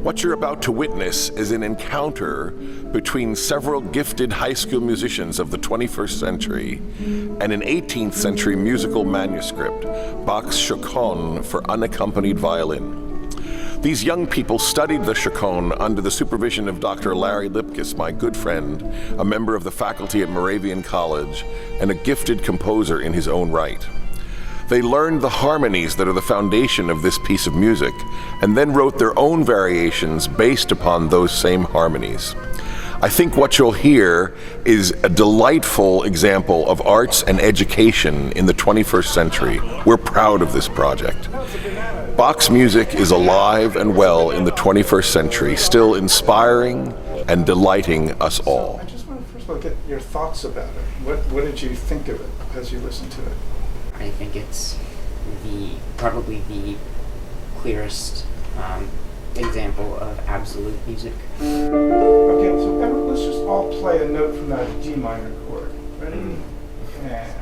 What you're about to witness is an encounter between several gifted high school musicians of the 21st century and an 18th century musical manuscript, Bach's Chaconne for unaccompanied violin. These young people studied the Chaconne under the supervision of Dr. Larry Lipkiss, my good friend, a member of the faculty at Moravian College, and a gifted composer in his own right. They learned the harmonies that are the foundation of this piece of music, and then wrote their own variations based upon those same harmonies. I think what you'll hear is a delightful example of arts and education in the 21st century. We're proud of this project. Bach's music is alive and well in the 21st century, still inspiring and delighting us all. I just want to first of all get your thoughts about it. What did you think of it as you listened to it? I think it's probably the clearest example of absolute music. Okay, so let's just all play a note from that D minor chord. Ready? And...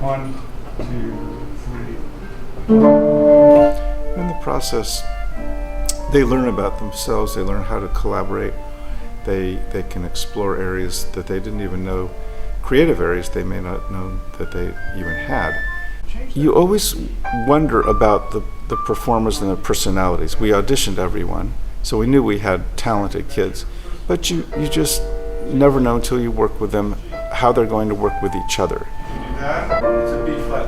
One, two, three. In the process, they learn about themselves, they learn how to collaborate, they can explore areas that they didn't even know, creative areas they may not know that they even had. You always wonder about the performers and their personalities. We auditioned everyone, so we knew we had talented kids, but you just never know until you work with them how they're going to work with each other.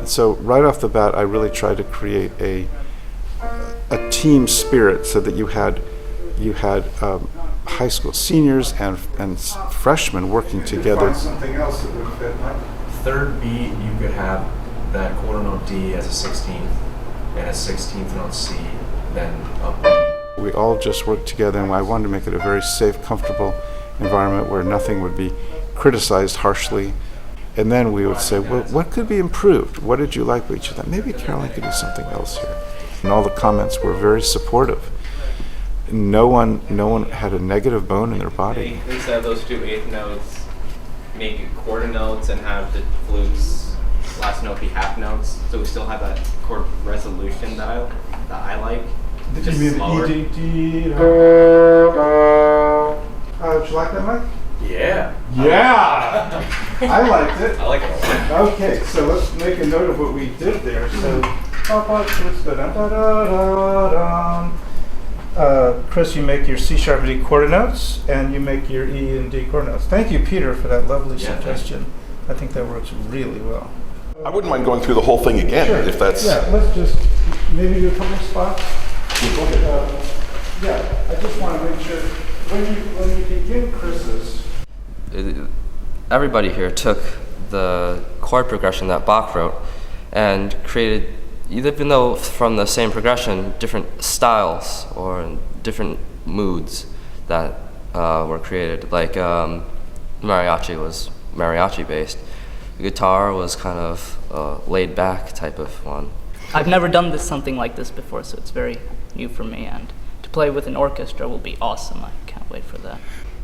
So right off the bat, I really tried to create a team spirit so that you had high school seniors and freshmen working together. Something else that would fit. Third beat, you could have that quarter note D as a 16th and a 16th note C, then up B. We all just worked together, and I wanted to make it a very safe, comfortable environment where nothing would be criticized harshly. And then we would say, well, what could be improved? What did you like with each of them? Maybe Caroline could do something else here. And all the comments were very supportive. No one had a negative bone in their body. Instead of those two eighth notes, make it quarter notes and have the flute's last note be half notes. So we still have that chord resolution that I like. Did you mean slower. E, D, D? Did you like that, Mike? Yeah. Yeah! I liked it. I like it a lot. Okay, so let's make a note of what we did there. So, Chris, you make your C sharp D quarter notes, and you make your E and D quarter notes. Thank you, Peter, for that lovely suggestion. I think that works really well. I wouldn't mind going through the whole thing again, Sure. if that's... Yeah, let's just maybe do a couple of spots. Yeah, I just want to make sure, when you begin Chris's... Everybody here took the chord progression that Bach wrote and created, even though from the same progression, different styles or different moods that were created. Like mariachi was mariachi based. The guitar was kind of laid back type of one. I've never done something like this before, so it's very new for me, and to play with an orchestra will be awesome. I can't wait for that.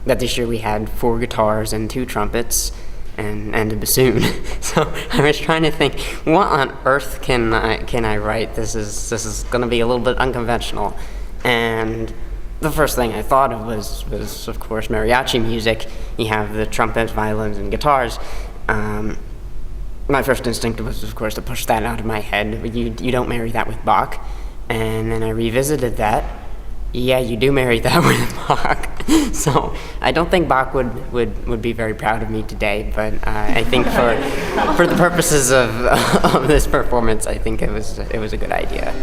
That this year we had 4 guitars and 2 trumpets and a bassoon. So I was trying to think, what on earth can I write? This is going to be a little bit unconventional. And the first thing I thought of was of course mariachi music. You have the trumpets, violins, and guitars. My first instinct was, of course, to push that out of my head. You don't marry that with Bach. And then I revisited that. Yeah, you do marry that with Bach. So I don't think Bach would be very proud of me today, but I think for the purposes of this performance, I think it was a good idea.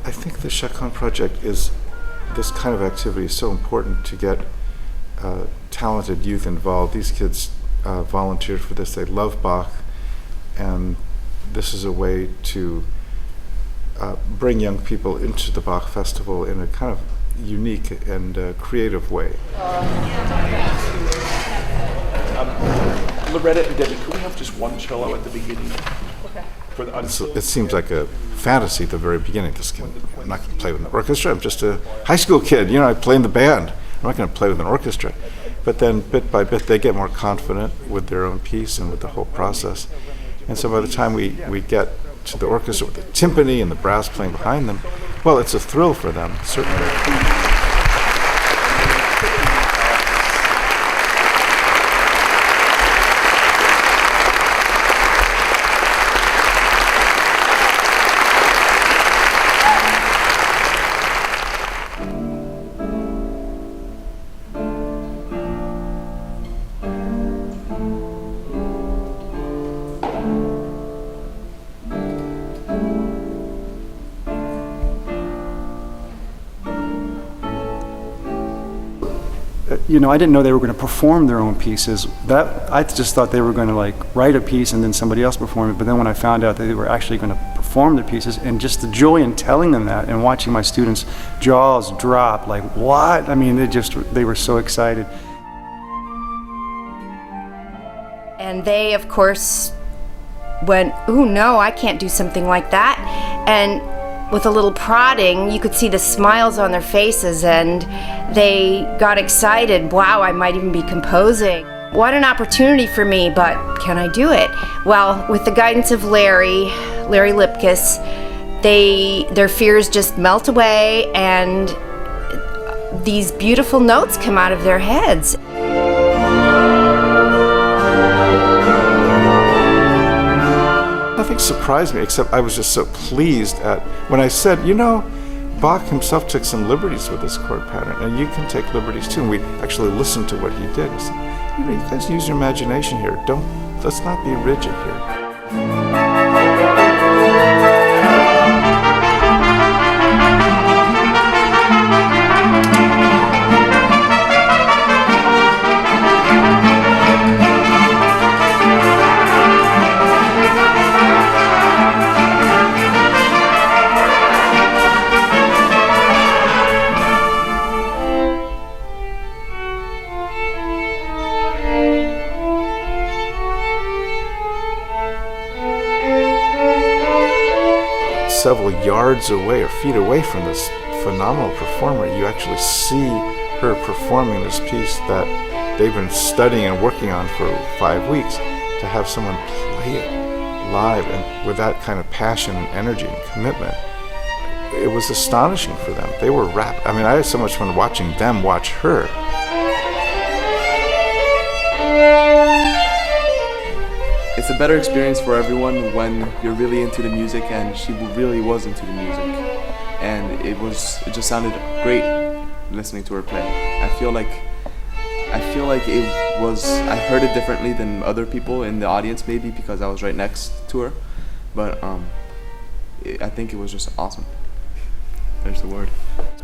I think the Chaconne project is, this kind of activity is so important to get talented youth involved. These kids volunteered for this. They love Bach, and this is a way to bring young people into the Bach Festival in a kind of unique and creative way. Loretta and Debbie, could we have just one cello at the beginning? Okay. It seems like a fantasy at the very beginning. I'm not going to play with an orchestra. I'm just a high school kid. I play in the band. I'm not going to play with an orchestra. But then bit by bit, they get more confident with their own piece and with the whole process. And so by the time we get to the orchestra with the timpani and the brass playing behind them, well, it's a thrill for them, certainly. I didn't know they were going to perform their own pieces. I just thought they were going to write a piece and then somebody else perform it. But then when I found out that they were actually going to perform their pieces, and just the joy in telling them that and watching my students' jaws drop, what? I mean, they were so excited. And they, of course, went, "Ooh, no, I can't do something like that." And with a little prodding, you could see the smiles on their faces, and they got excited. Wow, I might even be composing. What an opportunity for me, but can I do it? Well, with the guidance of Larry Lipkiss, their fears just melt away, and these beautiful notes come out of their heads. Nothing surprised me, except I was just so pleased when I said, Bach himself took some liberties with this chord pattern, and you can take liberties too. And we actually listened to what he did. He said, you guys use your imagination here. Let's not be rigid here. Several yards away or feet away from this phenomenal performer, you actually see her performing this piece that they've been studying and working on for 5 weeks. To have someone play it live and with that kind of passion and energy and commitment, it was astonishing for them. They were rapt. I mean, I had so much fun watching them watch her. It's a better experience for everyone when you're really into the music, and she really was into the music, and it just sounded great listening to her play. I feel like I heard it differently than other people in the audience, maybe because I was right next to her, but I think it was just awesome. There's the word.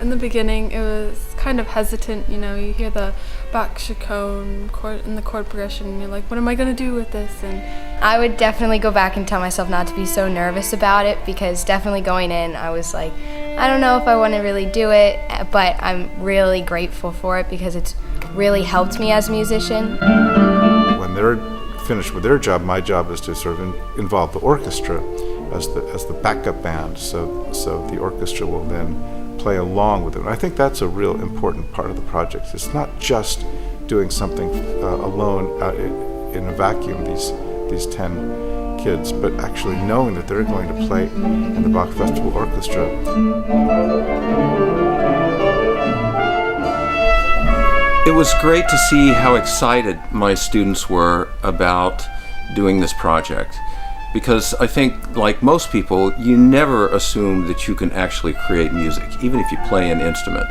In the beginning, it was kind of hesitant. You hear the Bach Chaconne chord and the chord progression, and you're like, what am I going to do with this? And I would definitely go back and tell myself not to be so nervous about it, because definitely going in, I was like, I don't know if I want to really do it, but I'm really grateful for it because it's really helped me as a musician. When they're finished with their job, my job is to sort of involve the orchestra as the backup band, so the orchestra will then play along with it. And I think that's a real important part of the project. It's not just doing something alone out in a vacuum, these 10 kids, but actually knowing that they're going to play in the Bach Festival Orchestra. It was great to see how excited my students were about doing this project. Because I think, like most people, you never assume that you can actually create music. Even if you play an instrument,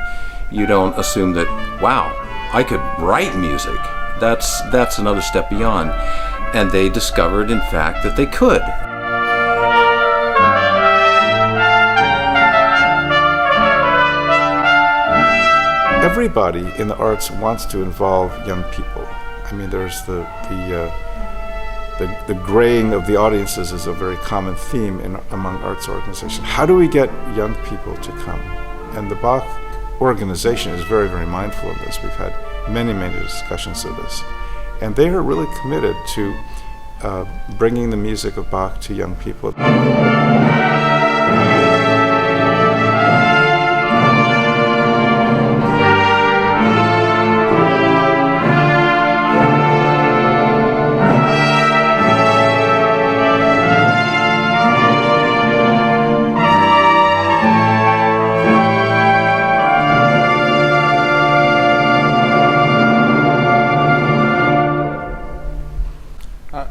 you don't assume that, wow, I could write music. That's another step beyond. And they discovered, in fact, that they could. Everybody in the arts wants to involve young people. I mean, there's the graying of the audiences is a very common theme among arts organizations. How do we get young people to come? And the Bach organization is very, very mindful of this. We've had many, many discussions of this. And they are really committed to bringing the music of Bach to young people.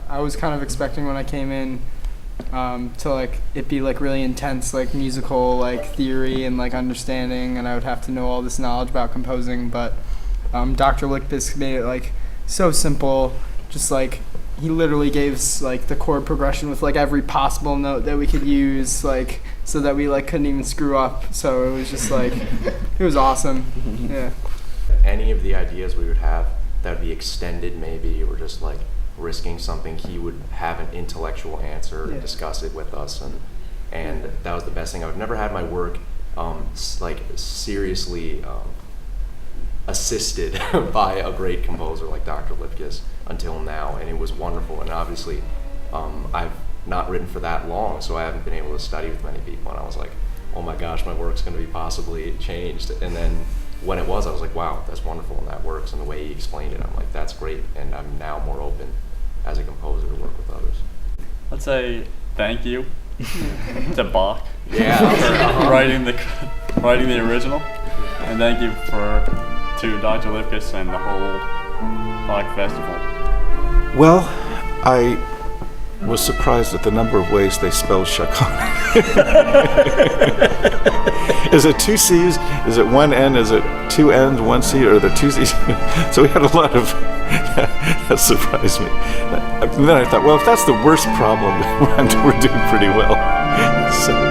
I was kind of expecting when I came in to like it be like really intense, like musical like theory and like understanding, and I would have to know all this knowledge about composing, but Dr. Lichtbis made it like so simple. Just like he literally gave us like the chord progression with like every possible note that we could use, like so that we like couldn't even screw up. So it was just like it was awesome. Yeah. Any of the ideas we would have that would be extended maybe, or just like risking something, he would have an intellectual answer and discuss it with us, and that was the best thing. I've never had my work like seriously assisted by a great composer like Dr. Lichtbis until now, and it was wonderful. And obviously I've not written for that long, so I haven't been able to study with many people, and I was like, oh my gosh, my work's going to be possibly changed. And then when it was, I was like, wow, that's wonderful, and that works. And the way he explained it, I'm like, that's great, and I'm now more open as a composer to work with others. I'd say thank you to Bach for writing the original, and thank you to Dr. Lichtbis and the whole Bach Festival. Well, I was surprised at the number of ways they spell Chaconne. Is it two C's? Is it one N? Is it two N's, one C, or are there two C's? So we had a lot of, that surprised me. And then I thought, well, if that's the worst problem, we're doing pretty well. So.